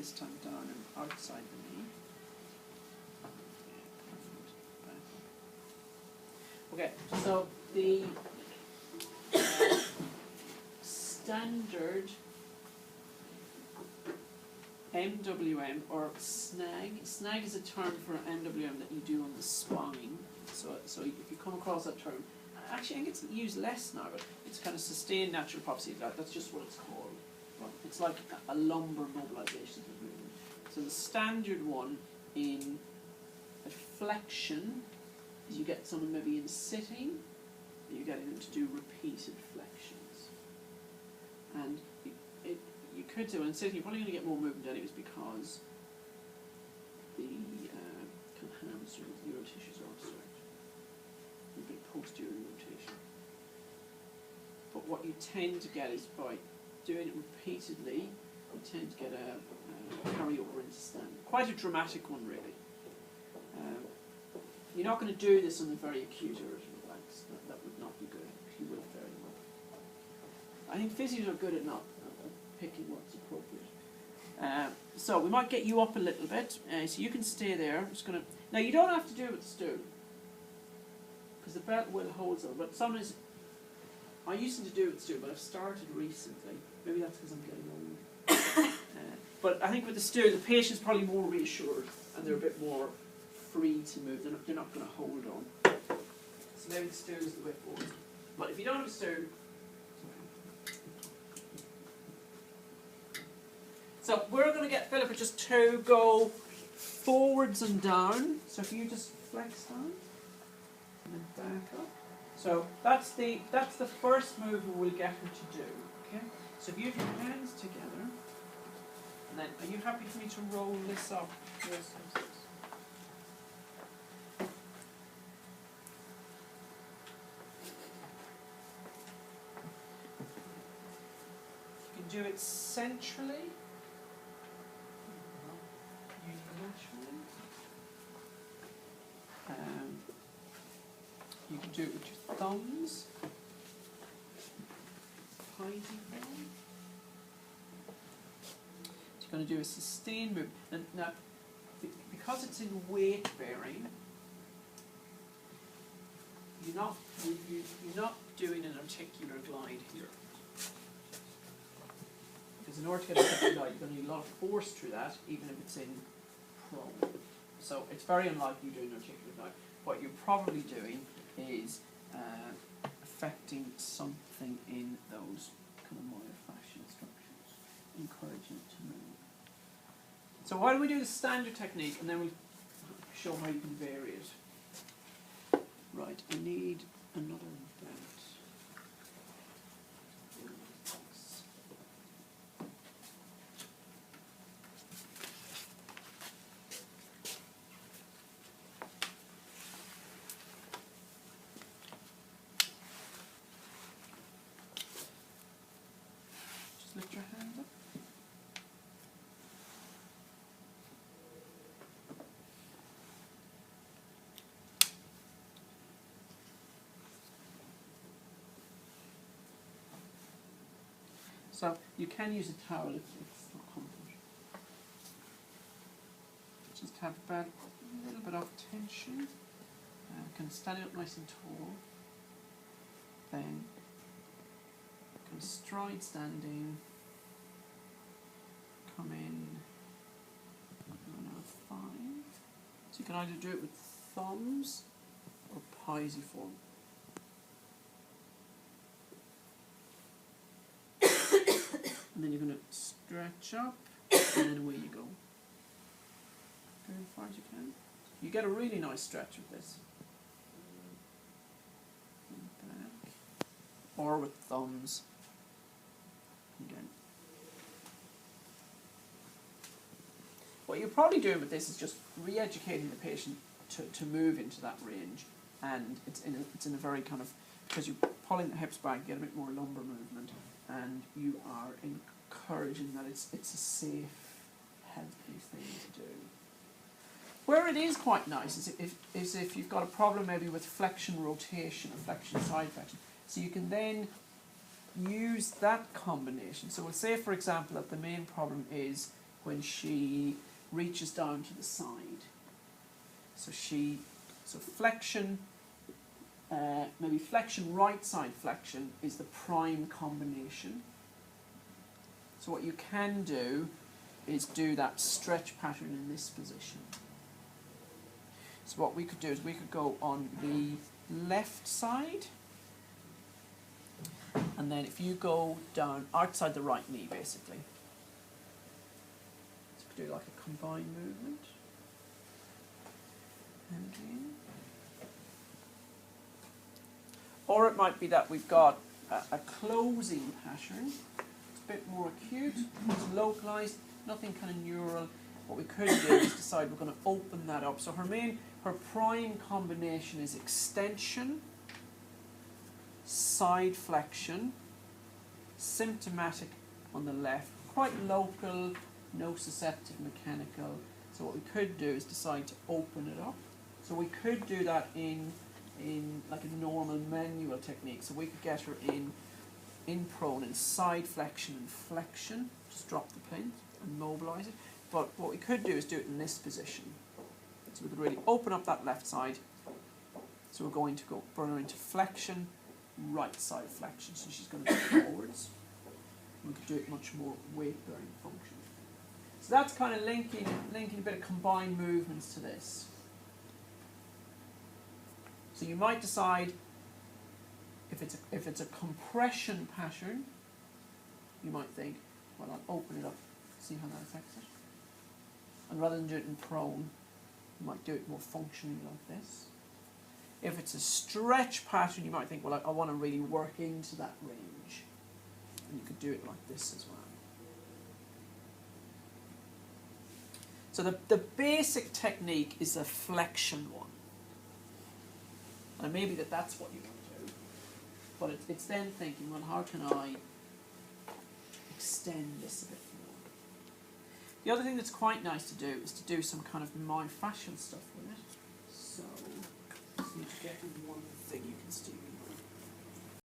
this time down and outside the knee. Okay, so the standard MWM or snag. Snag is a term for MWM that you do on the spine. So if you come across that term, actually I think it's used less now, but it's kind of sustained natural propensity. That's just what it's called. But it's like a lumbar mobilization movement. So the standard one in a flexion is you get someone maybe in sitting, and you're getting them to do repeated flexions. And you could do, in sitting, you're probably going to get more movement anyways because the kind of hamstring neural tissues are obstructed. You get posterior rotation. But what you tend to get is by doing it repeatedly, you tend to get a carryover into stand. Quite a dramatic one, really. You're not going to do this on the very acute irritable backs. That would not be good. You will very well. I think physios are good at not picking what's appropriate. So we might get you up a little bit. So you can stay there. I'm just going to. Now you don't have to do it with the stool because the belt will hold so. But sometimes I used to do it with the stool, but I've started recently. Maybe that's because I'm getting old. But I think with the stool, the patient's probably more reassured and they're a bit more free to move. They're not going to hold on. So maybe the stool is the way forward. But if you don't have a stool. So we're going to get Philippa just to go forwards and down. So if you just flex down and then back up. So that's the first move we'll get her to do. Okay. So if you have your hands together, and then are you happy for me to roll this up? Yes. You can do it centrally. You can do it with your thumbs. You're going to do a sustained move. And now, because it's in weight bearing, you're not doing an articular glide here. Because in order to get an articular glide, you're going to need a lot of force through that, even if it's in prone. So it's very unlikely you're doing an articular glide. What you're probably doing is affecting something in those kind of myofascial structures, encouraging it to move. So why don't we do the standard technique and then we'll show how you can vary it. Right, I need another belt. Lift your hand up. So you can use a towel if it's not comfort. Just have about a little bit of tension. Can stand up nice and tall. Then kind of stride standing, come in, another 5. So you can either do it with thumbs or pisiform. And then you're going to stretch up, and then away you go. Go as far as you can. You get a really nice stretch with this. Back. Or with thumbs. Again. What you're probably doing with this is just re-educating the patient to move into that range, and it's in a very kind of, because you're pulling the hips back, you get a bit more lumbar movement, and you are encouraging that it's a safe, healthy thing to do. Where it is quite nice is if you've got a problem maybe with flexion rotation or flexion side flexion, so you can then use that combination. So we'll say, for example, that the main problem is when she reaches down to the side. So flexion, maybe flexion, right side flexion is the prime combination. So what you can do is do that stretch pattern in this position. So what we could do is we could go on the left side, and then if you go down outside the right knee, basically. So we could do like a combined movement. Okay. Or it might be that we've got a closing pattern. It's a bit more acute, it's localized, nothing kind of neural. What we could do is decide we're going to open that up. So her prime combination is extension, side flexion, symptomatic on the left, quite local, nociceptive, mechanical. So what we could do is decide to open it up. So we could do that in like a normal manual technique. So we could get her in prone and side flexion and flexion, just drop the pin and mobilize it. But what we could do is do it in this position. So we could really open up that left side. So we're going to go burn her into flexion, right side flexion. So she's going to go forwards. We could do it much more weight bearing function. So that's kind of linking a bit of combined movements to this. So you might decide if it's a compression pattern, you might think, well, I'll open it up, see how that affects it. And rather than do it in prone, you might do it more functionally like this. If it's a stretch pattern, you might think, well, I want to really work into that range. And you could do it like this as well. So the basic technique is a flexion one. And maybe that's what you want to do. But it's then thinking, well, how can I extend this a bit more? The other thing that's quite nice to do is to do some kind of myofascial stuff with it. So, just need to get in one thing you can see.